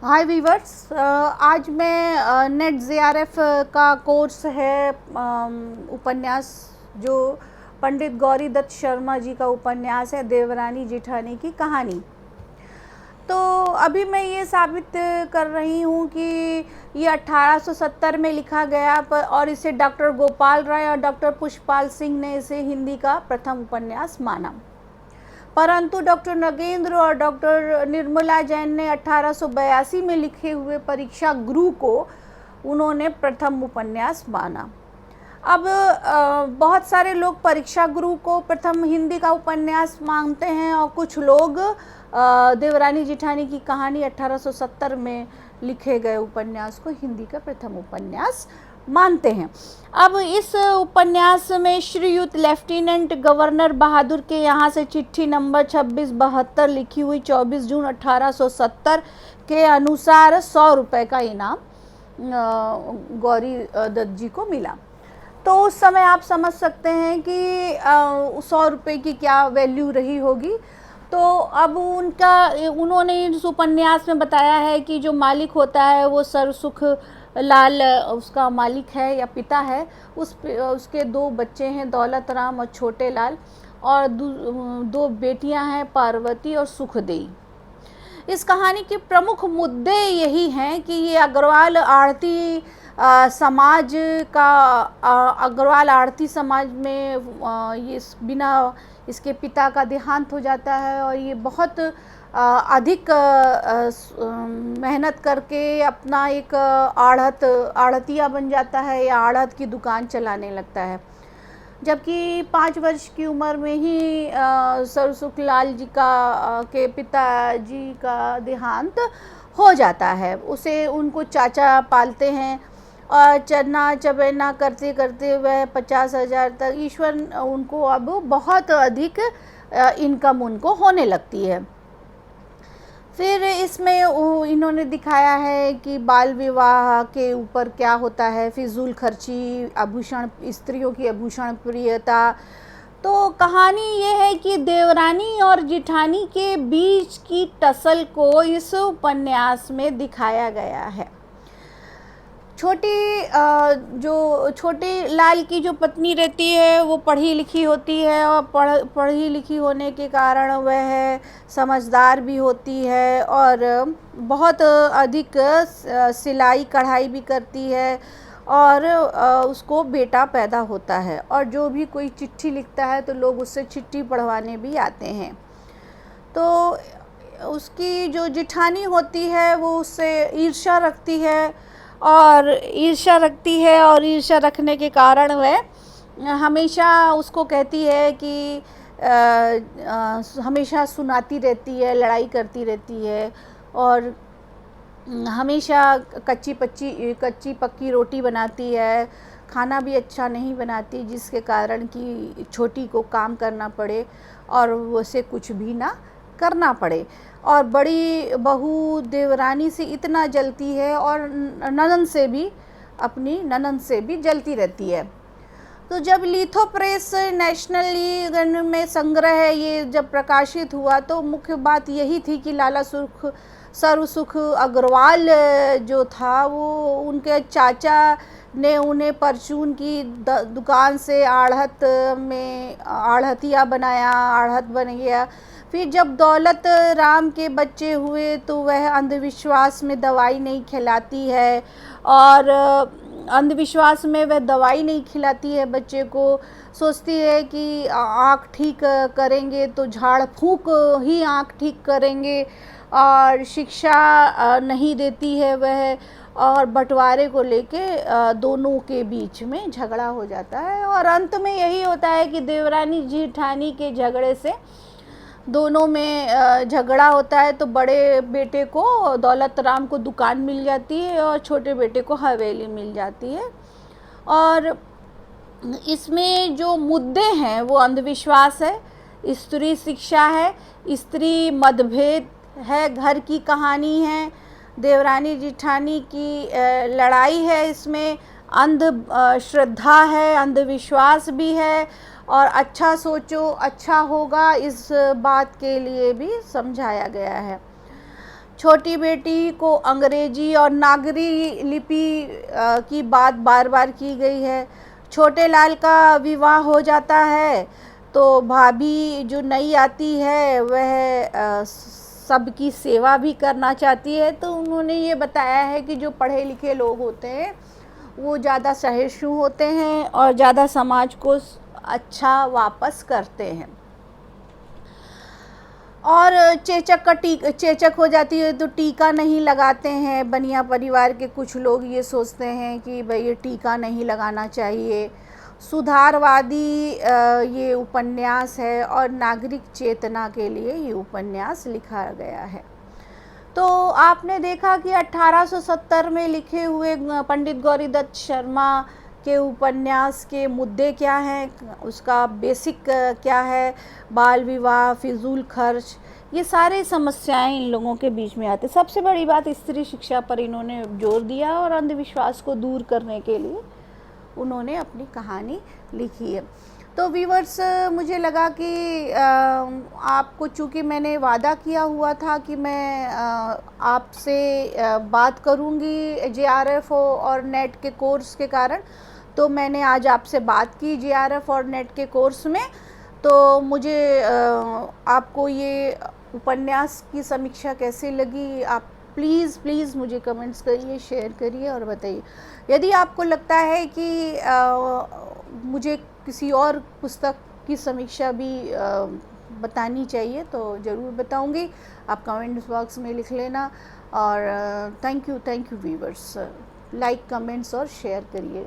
हाय viewers, आज मैं net JRF का कोर्स है उपन्यास जो पंडित गौरी दत्त शर्मा जी का उपन्यास है देवरानी जेठानी की कहानी। तो अभी मैं ये साबित कर रही हूँ कि ये 1870 में लिखा गया और इसे डॉक्टर गोपाल राय और डॉक्टर पुष्पाल सिंह ने इसे हिंदी का प्रथम उपन्यास माना। परंतु डॉक्टर नगेंद्र और डॉक्टर निर्मला जैन ने 1882 में लिखे हुए परीक्षा गुरु को उन्होंने प्रथम उपन्यास माना। अब बहुत सारे लोग परीक्षा गुरु को प्रथम हिंदी का उपन्यास मानते हैं और कुछ लोग देवरानी जेठानी की कहानी 1870 में लिखे गए उपन्यास को हिंदी का प्रथम उपन्यास मानते हैं। अब इस उपन्यास में श्रीयुत लेफ्टिनेंट गवर्नर बहादुर के यहाँ से चिट्ठी नंबर 2672 लिखी हुई 24 जून 1870 के अनुसार 100 रुपये का इनाम गौरी दत्त जी को मिला। तो उस समय आप समझ सकते हैं कि 100 रुपये की क्या वैल्यू रही होगी। तो अब उन्होंने इस उपन्यास में बताया है कि जो मालिक होता है वो सरसुख लाल उसका मालिक है या पिता है। उसके दो बच्चे हैं, दौलत राम और छोटे लाल, और दो बेटियां हैं, पार्वती और सुखदेई। इस कहानी के प्रमुख मुद्दे यही हैं कि ये अग्रवाल आढ़ती समाज का अग्रवाल आढ़ती समाज में ये बिना इसके पिता का देहांत हो जाता है और ये बहुत अधिक मेहनत करके अपना एक आढ़तिया बन जाता है या आढ़त की दुकान चलाने लगता है। जबकि 5 वर्ष की उम्र में ही सरसुख लाल जी के पिताजी का देहांत हो जाता है। उसे उनको चाचा पालते हैं और चरना चबेना करते करते वह 50,000 तक ईश्वर उनको अब बहुत अधिक इनकम उनको होने लगती है। फिर इसमें इन्होंने दिखाया है कि बाल विवाह के ऊपर क्या होता है, फिजूल खर्ची, आभूषण, स्त्रियों की आभूषण प्रियता। तो कहानी ये है कि देवरानी और जेठानी के बीच की टसल को इस उपन्यास में दिखाया गया है। छोटे लाल की जो पत्नी रहती है वो पढ़ी लिखी होती है और पढ़ी लिखी होने के कारण वह समझदार भी होती है और बहुत अधिक सिलाई कढ़ाई भी करती है और उसको बेटा पैदा होता है। और जो भी कोई चिट्ठी लिखता है तो लोग उससे चिट्ठी पढ़वाने भी आते हैं। तो उसकी जो जेठानी होती है वो उससे ईर्ष्या रखती है और ईर्ष्या रखने के कारण वह हमेशा उसको कहती है कि हमेशा सुनाती रहती है, लड़ाई करती रहती है और हमेशा कच्ची पक्की रोटी बनाती है, खाना भी अच्छा नहीं बनाती, जिसके कारण कि छोटी को काम करना पड़े और उसे कुछ भी ना करना पड़े। और बड़ी बहू देवरानी से इतना जलती है और अपनी ननंद से भी जलती रहती है। तो जब लिथो प्रेस नेशनल में संग्रह ये जब प्रकाशित हुआ तो मुख्य बात यही थी कि लाला सरसुख अग्रवाल जो था वो उनके चाचा ने उन्हें परचून की दुकान से आढ़तिया बनाया, आढ़त बन गया। फिर जब दौलत राम के बच्चे हुए तो वह अंधविश्वास में दवाई नहीं खिलाती है और अंधविश्वास में वह दवाई नहीं खिलाती है बच्चे को, सोचती है कि आँख ठीक करेंगे तो झाड़ फूंक ही आँख ठीक करेंगे और शिक्षा नहीं देती है वह, और बंटवारे को लेके दोनों के बीच में झगड़ा हो जाता है। और अंत में यही होता है कि देवरानी जेठानी के झगड़े से दोनों में झगड़ा होता है तो बड़े बेटे को दौलत राम को दुकान मिल जाती है और छोटे बेटे को हवेली मिल जाती है। और इसमें जो मुद्दे हैं वो अंधविश्वास है, स्त्री शिक्षा है, स्त्री मतभेद है, घर की कहानी है, देवरानी जेठानी की लड़ाई है, इसमें श्रद्धा है, अंधविश्वास भी है और अच्छा सोचो अच्छा होगा इस बात के लिए भी समझाया गया है। छोटी बेटी को अंग्रेजी और नागरी लिपि की बात बार बार की गई है। छोटे लाल का विवाह हो जाता है तो भाभी जो नई आती है वह सबकी सेवा भी करना चाहती है। तो उन्होंने ये बताया है कि जो पढ़े लिखे लोग होते हैं वो ज़्यादा सहिष्णु होते हैं और ज़्यादा समाज को अच्छा वापस करते हैं। और चेचक हो जाती है तो टीका नहीं लगाते हैं। बनिया परिवार के कुछ लोग ये सोचते हैं कि भाई ये टीका नहीं लगाना चाहिए। सुधारवादी ये उपन्यास है और नागरिक चेतना के लिए ये उपन्यास लिखा गया है। तो आपने देखा कि 1870 में लिखे हुए पंडित गौरीदत्त शर्मा के उपन्यास के मुद्दे क्या हैं, उसका बेसिक क्या है, बाल विवाह, फिजूल खर्च, ये सारे समस्याएं इन लोगों के बीच में आते। सबसे बड़ी बात स्त्री शिक्षा पर इन्होंने जोर दिया और अंधविश्वास को दूर करने के लिए उन्होंने अपनी कहानी लिखी है। तो व्यूअर्स, मुझे लगा कि आपको, चूँकि मैंने वादा किया हुआ था कि मैं आपसे बात करूँगी JRF और नेट के कोर्स के कारण, तो मैंने आज आपसे बात की JRF और नेट के कोर्स में। तो मुझे आपको ये उपन्यास की समीक्षा कैसी लगी, आप प्लीज़ मुझे कमेंट्स करिए, शेयर करिए और बताइए। यदि आपको लगता है कि मुझे किसी और पुस्तक की समीक्षा भी बतानी चाहिए तो ज़रूर बताऊंगी। आप कमेंट्स बॉक्स में लिख लेना। और thank you viewers, like, comments और शेयर करिए।